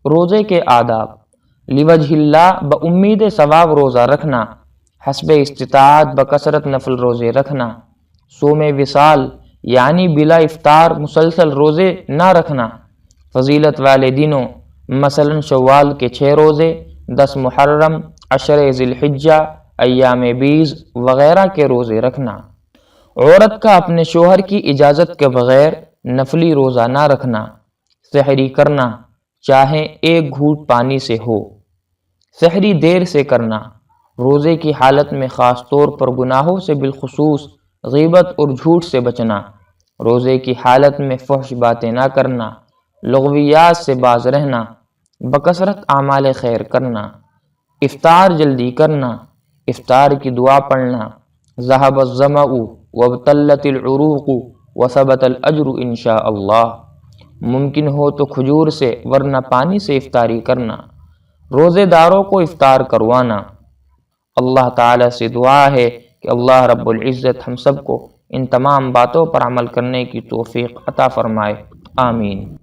روزے کے آداب: لوجہ اللہ بامید ثواب روزہ رکھنا، حسب استطاعت بکثرت نفل روزے رکھنا، صوم وصال یعنی بلا افطار مسلسل روزے نہ رکھنا، فضیلت والے دنوں مثلا شوال کے 6 روزے، 10 محرم، 10 ذی الحجہ، ایام بیض وغیرہ کے روزے رکھنا۔ عورت کا اپنے شوہر کی اجازت کے بغیر نفلی روزہ نہ رکھنا۔ سحری کرنا، چاہے 1 گھونٹ پانی سے ہو۔ سحری دیر سے کرنا، روزے کی حالت میں خاص طور پر گناہوں سے بالخصوص غیبت اور جھوٹ سے بچنا، روزے کی حالت میں فحش باتیں نہ کرنا، لغویات سے باز رہنا، بکثرت اعمال خیر کرنا۔ افطار جلدی کرنا، افطار کی دعا پڑھنا، ذهب الظمأ وابتلت العروق وثبت الاجر انشاء اللہ۔ ممکن ہو تو کھجور سے ورنہ پانی سے افطاری کرنا، روزے داروں کو افطار کروانا۔ اللہ تعالیٰ سے دعا ہے کہ اللہ رب العزت ہم سب کو ان تمام باتوں پر عمل کرنے کی توفیق عطا فرمائے، آمین۔